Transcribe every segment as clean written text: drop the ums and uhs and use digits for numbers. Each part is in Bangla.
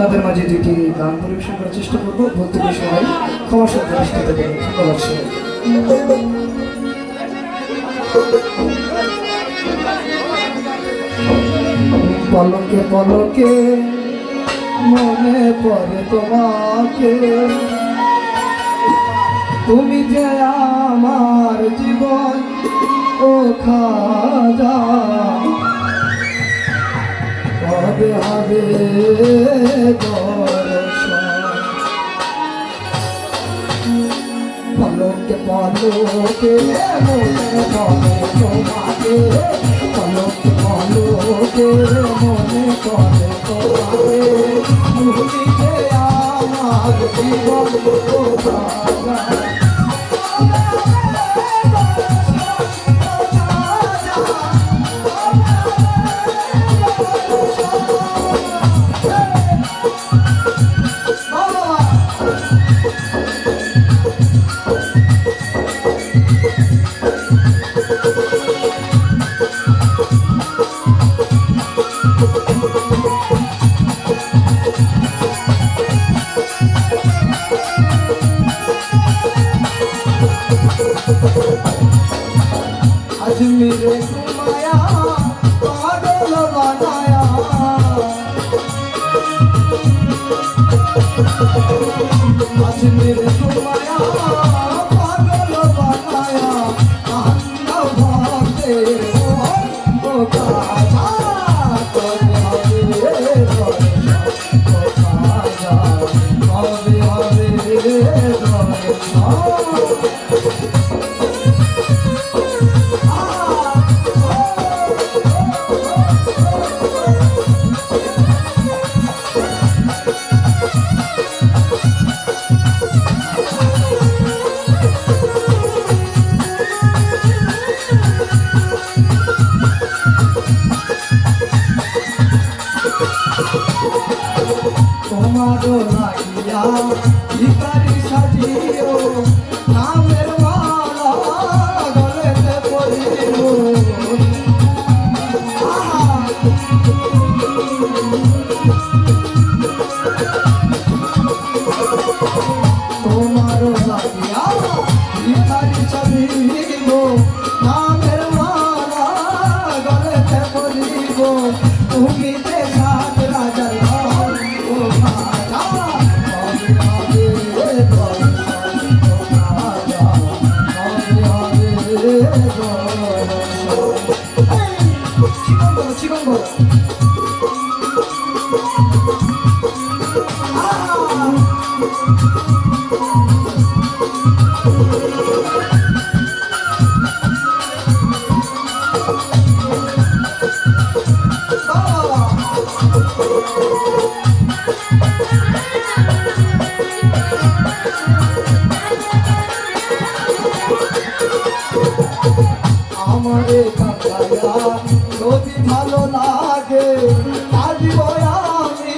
আপনাদের মাঝে দুটি গান পরিবেশন করার চেষ্টা করবো। ভর্তি সবাই ক্ষমার সাথে দৃষ্টিতে দেবেন। ধন্যবাদ সবাই। পলকে পলকে মনে পড়ে তোমাকে, তুমি যে আমার জীবন ও খাজা, কবে হবে দর্শন। পলকে পলকে মনে পড়ে তোমাকে, পলকে পলকে মনে পড়ে তোমাকে, তুমি যে আমার জীবন ও খাজা। मेरे घुमाया पागल बनाया, आज मेरे घुमाया पागल बनाया, आंधा भागे ओ काजा, कभी हवे ओ काजा, कभी हवे তোমারও লাগিয়া ভিখারি সাজিও, নামের মালা গলেতে পরিব, তোমারও লাগিয়া ভিখারি সাজিব, নামের মালা গলেতে পরিব, তুমি যে সাত রাজার ঘর ও খাজা, কবে হবে দর্শন ও খাজা, কবে হবে দর্শন। চিকন বলো আমারে কাকায়া যদি ভালো লাগে, আসব আমি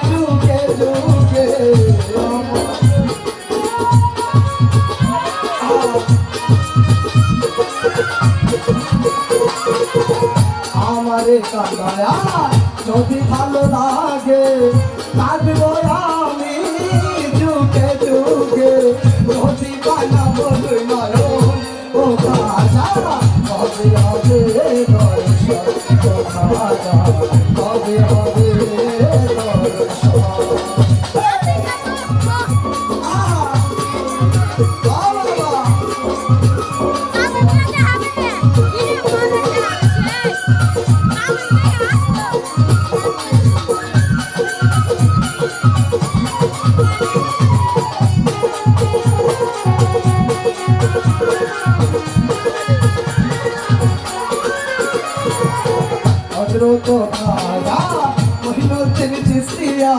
যুগে যুগে, আমারে কাকায়া যদি ভালো লাগে, আসব আমি যুগে যুগে, যদি বানাবো নয় ও খাজা, কবে হবে দর্শন ও খাজা, কবে হবে দর্শন। হযরত খাজা মঈনুদ্দিন চিশতিয়া,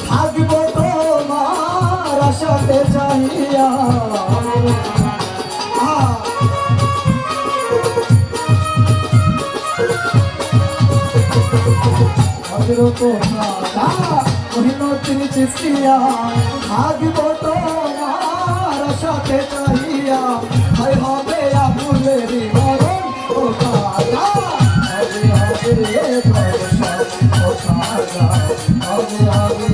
থাকব তোমার আশাতে চাহিয়া, হযরত খাজা মঈনুদ্দিন চিশতিয়া, থাকব তোমার আশাতে চাহিয়া, হয় হবে আবুলের মরণ ও খাজা, হবে হবে দর্শন ও খাজা, হবে হবে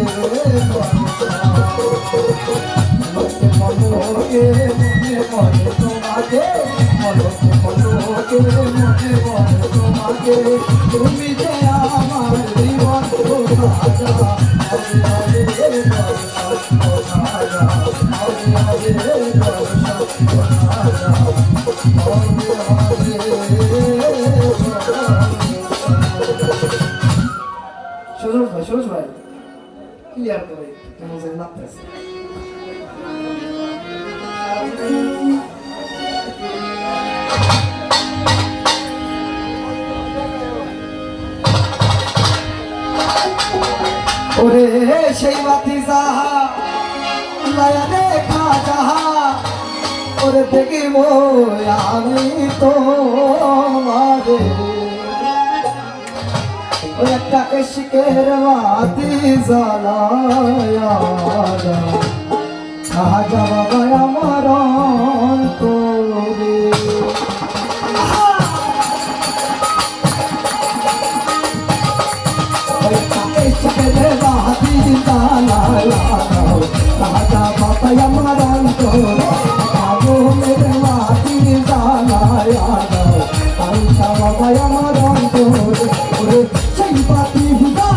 মনে পড়ে তোমাকে পলকে পলকে মনে পড়ে তোমাকে তুমি যে আমার জীবন রাজা আরে আরে দর্শন রাজা আরে আরে দর্শন রাজা সুরজ ভাই ক্লিয়ার করে কেমন যেন লাগতেছে ওরে সেই বাতি যাহা লায়া দেখা যাহা ওরে দেখিব আমি তোমারে ওই একটা ইশকের বাতি জ্বালায়া কাহা যাবা আমার অন্তরে ওই একটা ইশকের বাতি জ্বালায়া কাহা যাবা আমার অন্তরে আগুনের বাতি জ্বালায়া কাহা যাবা আমার অন্তরে ওরে সেই বাতি হুদা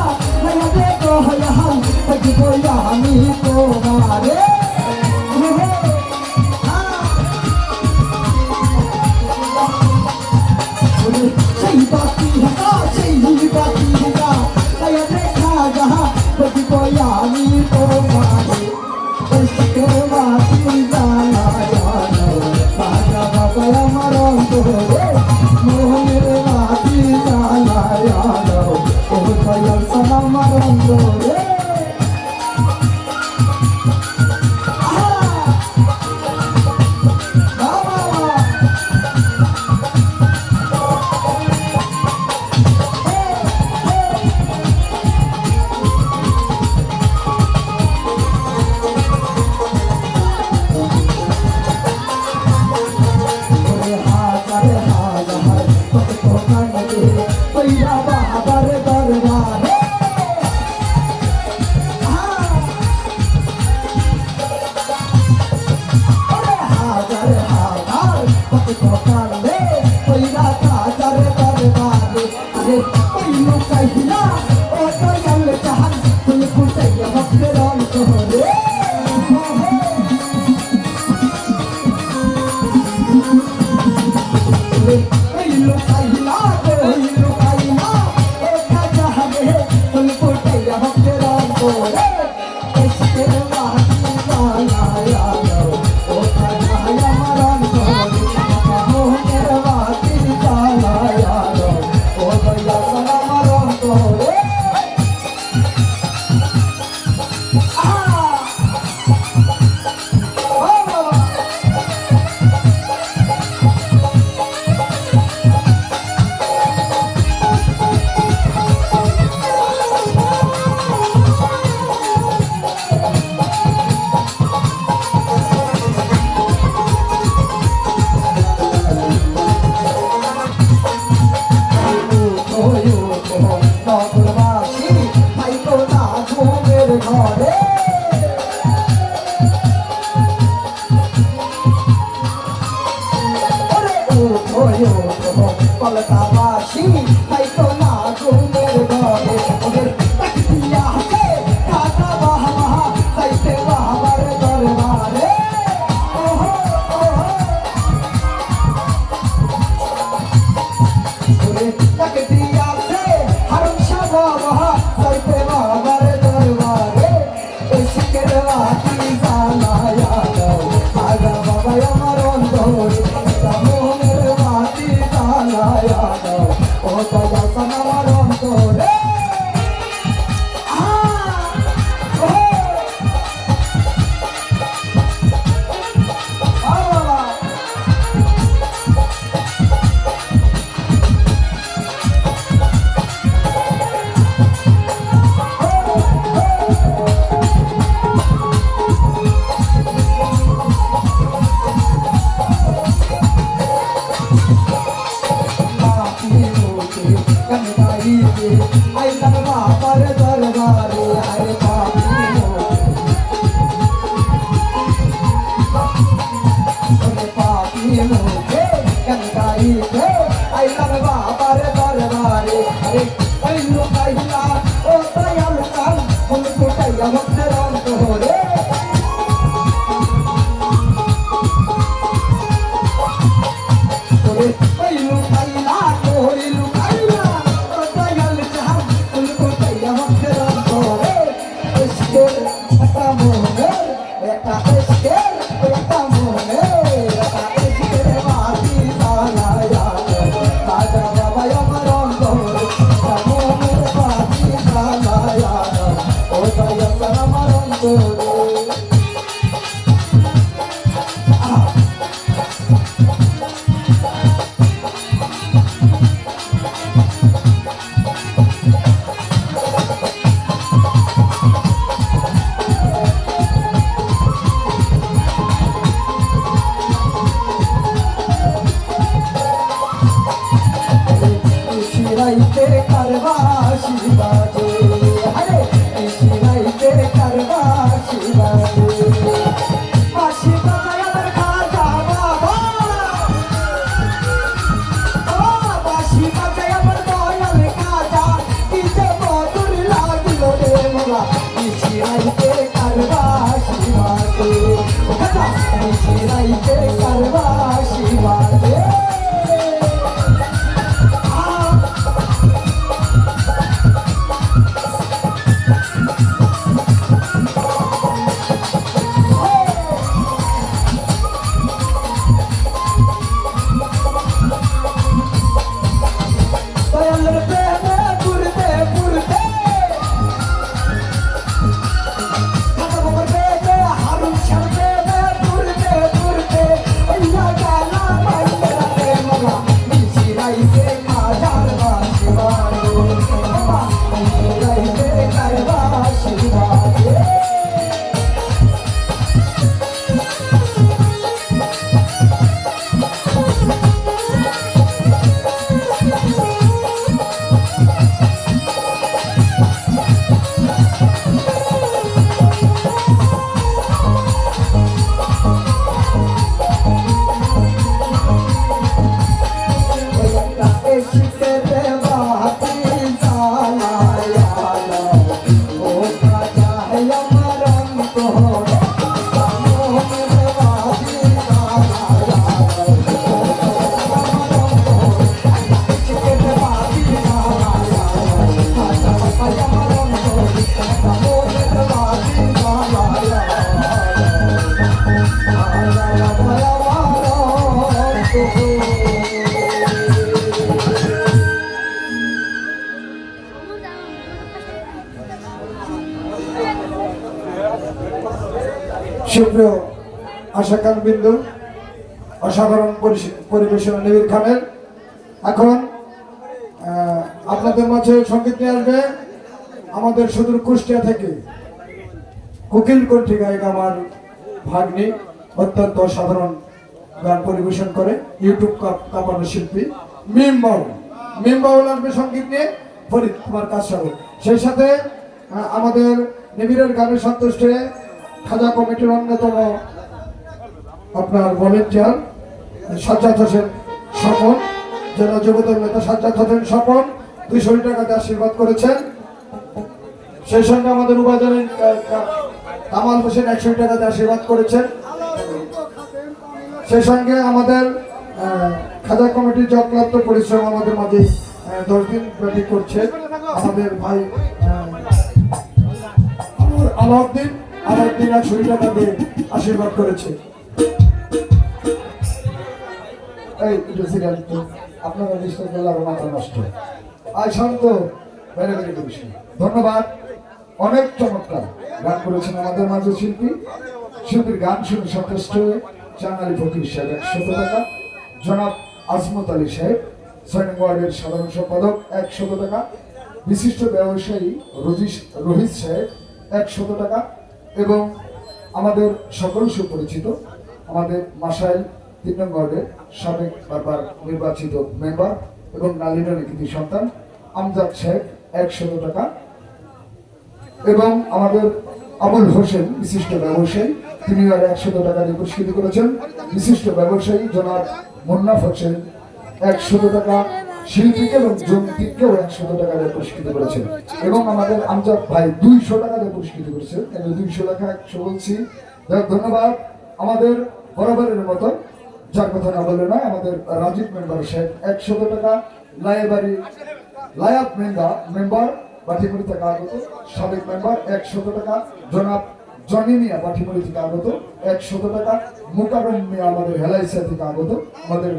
নয়া দেখো হয়ান থাকিবো আমি তোমারে সেই বাতি হুদা সেই বাতি হুদা নয়া দেখা যাহা থাকিবো আমি তোমারে ইশকে বাতি জ্বালায়া বাজা বাবা আমার অন্তরে মোহনের বাতি জ্বালায়া আমার অন্তরে কইয়া মুখের অন্তরে তোরে ওই লুকাইলা তোরে লুকাইলা দয়াল জাহান তুল কইয়া মুখের অন্তরে এসকের একটা মনে একটা এসকের একটা মনে একটা এসকের বাতি জ্বালায়া রাজা বাবা আমার অন্তরে মনের বাতি জ্বালায়া ও দয়াল আমার অন্তরে শিরাইতে কারবাসি বাজে আরে শিরাইতে কারবাসি বাজে বাসি বাজায় আমার খাজা বাবা ও বাসি বাজায় আমার দয়াল খাজা কি যে মধুর লাগিল রে মোলা শিরাইতে কারবাসি বাজে ও খাজা শিরাইতে কারবাসি বাজে সুপ্রিয় আশাকান বিন্দু অসাধারণ পরিবেশনা নিবিড় খানের এখন আপনাদের মাঝে সঙ্গীত নিয়ে আসবে আমাদের সুদূর কুষ্টিয়া থেকে কোকিল কণ্ঠী গায়িকা আমার ভাগ্নি অত্যন্ত অসাধারণ গান পরিবেশন করে ইউটিউব কাঁপানো শিল্পী মিম বাউল আসবে সঙ্গীত নিয়ে ফরিদ তোমার কাজ সহ সেই সাথে আমাদের নিবিড়ের গানের সন্তুষ্ট খাজা কমিটির অন্যতম আপনার ভলেন্টিয়ার সাজ্জাদ হোসেন স্বপন জেলা যুবদল নেতা সাজ্জাদ হোসেন স্বপন 200 টাকাতে আশীর্বাদ করেছেন সেই সঙ্গে আমাদের উপাচারের কামাল হোসেন 100 টাকাতে আশীর্বাদ করেছেন সেই সঙ্গে আমাদের খাজা কমিটির যত্নাত্ম পরিশ্রম আমাদের মাঝে 10 দিন ব্যাপী করছে আমাদের ভাই আলাউদ্দিন 100 টাকা দিয়ে আশীর্বাদ করেছে এই সিরিয়াল আপনারা ডিস্টার্ব করলে আমার মাথা নষ্ট আজ শান্ত বাইরে বাইরে করেছি ধন্যবাদ অনেক চমৎকার গান করেছেন আমাদের মাঝে শিল্পীর গান শুনে সন্তুষ্ট চান আলী ফকির সাহেব 100 টাকা জনাব আজমত আলী সাহেব 6 নং ওয়ার্ডের সাধারণ সম্পাদক 100 টাকা বিশিষ্ট ব্যবসায়ী রোহিত সাহেব 100 টাকা এবং আমাদের সকল সুপরিচিত আমাদের মাসাইল 3 নং ওয়ার্ডের সাবেক বারবার নির্বাচিত মেম্বার এবং নালিনের কৃতি সন্তান আমজাদ সাহেব 100 টাকা এবং আমাদের আবুল হোসেন বিশিষ্ট ব্যবসায়ী তিনি আর 100 টাকা দিয়ে পুরস্কৃত করেছেন বিশিষ্ট ব্যবসায়ী জনাব মুন্নাফ হোসেন 100 টাকা শিল্পীকে এবং জঙ্গিকেও 100 টাকা দিয়ে পুরস্কৃত করেছেন এবং আমাদের আমজাদ ভাই 200 টাকা দিয়ে পুরস্কৃত করেছেন। 200 টাকা 100 বলছি। ধন্যবাদ। আমাদের বরাবরের মতো যার কথা না বলে নয়, আমাদের রাজীব মেম্বার সাহেব 100 টাকা, লায়াব মেম্বার বাটিমুড়ি থেকে আগত, সাবেক মেম্বার 100 টাকা, জনাব জনি মিয়া বাটিমুড়ি থেকে আগত 100 টাকা, মুকারম মিয়া আমাদের হেলাইসা থেকে আগত, আমাদের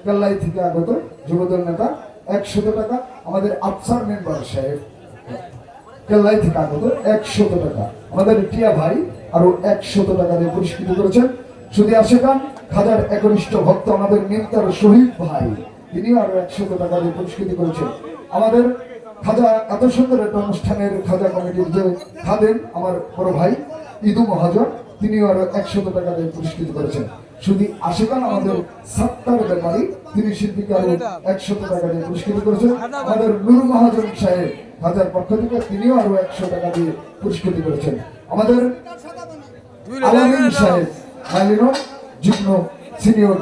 কেল্লাই থেকে আগত যুবদল নেতা 100 টাকা, আমাদের আফসার মেম্বার সাহেব কেল্লাই থেকে আগত 100 টাকা, আমাদের টিয়া ভাই আরো 100 টাকা দিয়ে পুরস্কৃত করেছেন। শুধু আশেখান খাজার একনিষ্ঠ ভক্ত আমাদের নিমতার শহীদ ভাই, তিনি আরো 100 টাকা দিয়ে পুরস্কৃত করেছেন। আমাদের খাজা এত সুন্দর একটা অনুষ্ঠানের খাজা কমিটির যে খাদেন আমার বড় ভাই ইদু মহাজন, তিনি আরো 100 টাকা দিয়ে পুরস্কৃত করেছেন। শুধু আশেখান আমাদের সাত্তার ব্যাপারী, তিনি শিল্পীকে আরো 100 টাকা দিয়ে পুরস্কৃত করেছেন। আমাদের নূর মহাজন সাহেব খাজার পক্ষ থেকে তিনিও আরো 100 টাকা দিয়ে পুরস্কৃত করেছেন। আমাদের আলামিন সাহেব মাইলিনো যুগ্ম সিনিয়র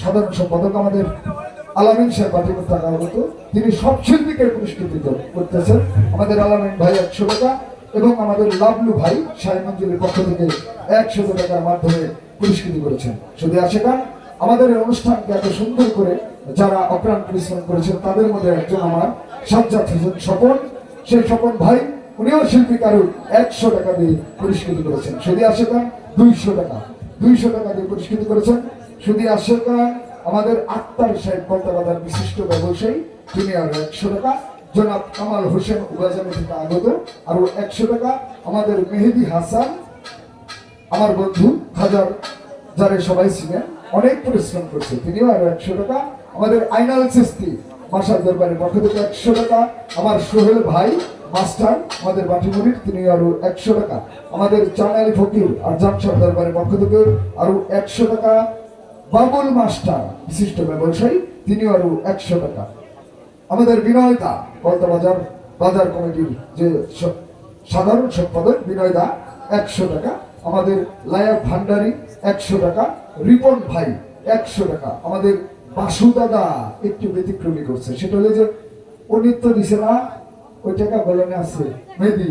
সাধারণ সম্পাদক আমাদের আলামিন সাহেব বাটিমুড়ি টাকা আগত, তিনি সব শিল্পীকে পুরস্কৃত করতেছেন। আমাদের আলামিন ভাই 100 টাকা এবং আমাদের লাভলু ভাই শাহী মঞ্জুরের পক্ষ থেকে 100 টাকার মাধ্যমে পুরস্কৃত করেছেন। শুধু আশেখান আমাদের এই অনুষ্ঠানকে এত সুন্দর করে যারা অপ্রাণ পরিশ্রম করেছেন তাদের মধ্যে একজন আমার সাজ্জাদ হোসেন স্বপন, সেই স্বপন ভাই উনিও শিল্পী কারু 100 টাকা দিয়ে পুরস্কৃত করেছেন। শুধু আশেখান 200 টাকা দিয়ে পুরস্কৃত করেছেন। শুধু আশেখান আমাদের আক্তার সাহেব কলকাতার বিশিষ্ট ব্যবসায়ী, তিনি আরো 100 টাকা, জনাব কামাল হোসেন উবাজামি থেকে আগত আরো 100 টাকা, আমাদের মেহেদি হাসান আমার বন্ধু হাজার যারা সবাই ছিলেন অনেক পরিশ্রম করছে, তিনিও আরো 100 টাকা, আমাদের আইনাল চিস্তি মাসার দরবারের পক্ষ থেকে 100 টাকা, আমার সোহেল ভাই মাস্টার আমাদের বাটিমুড়ির, তিনি আরো 100 টাকা, আমাদের চাঁদালি ফকির আর জামশার দরবারের পক্ষ থেকে আরো 100 টাকা, বাবুল মাস্টার বিশিষ্ট ব্যবসায়ী, তিনিও আরো 100 টাকা, আমাদের বিনয় দা কলতা বাজার কমিটির যে সাধারণ সম্পাদক বিনয় দা 100 টাকা, আমাদের লায়া ভান্ডারি 100 টাকা, রিপন ভাই 100 টাকা, আমাদের বাসু দাদা একটু ব্যতিক্রমী করছে, সেটা হলে যে ও নিত্য দিছে না, ওই টাকা বলনে আছে মেদি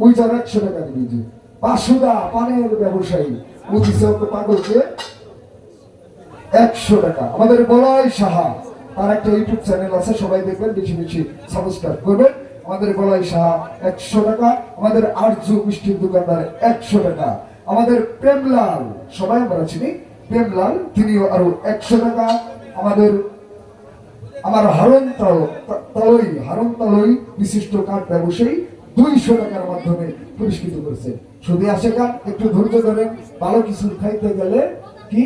ওই যারা 100 টাকা দিবি, যে বাসুদা পানের ব্যবসায়ী ও দিছে ওকে পাগলকে 100 টাকা, আমাদের বলাই সাহা তার একটা ইউটিউব চ্যানেল আছে, সবাই দেখবেন, বেশি বেশি সাবস্ক্রাইব করবেন। আমাদের বলাই সাহা 100 টাকা, আমাদের আরজু মিষ্টির দোকানদার 100 টাকা, আমাদের প্রেমলাল সবাই আমরা চিনি প্রেমলাল, তিনিও আরো 100 টাকা, আমাদের আমার হারন তালই বিশিষ্ট কাঠ ব্যবসায়ী 200 টাকার মাধ্যমে পুরস্কৃত করেছে। শুধু আশেখান একটু ধৈর্য ধরেন, ভালো কিছু খাইতে গেলে কি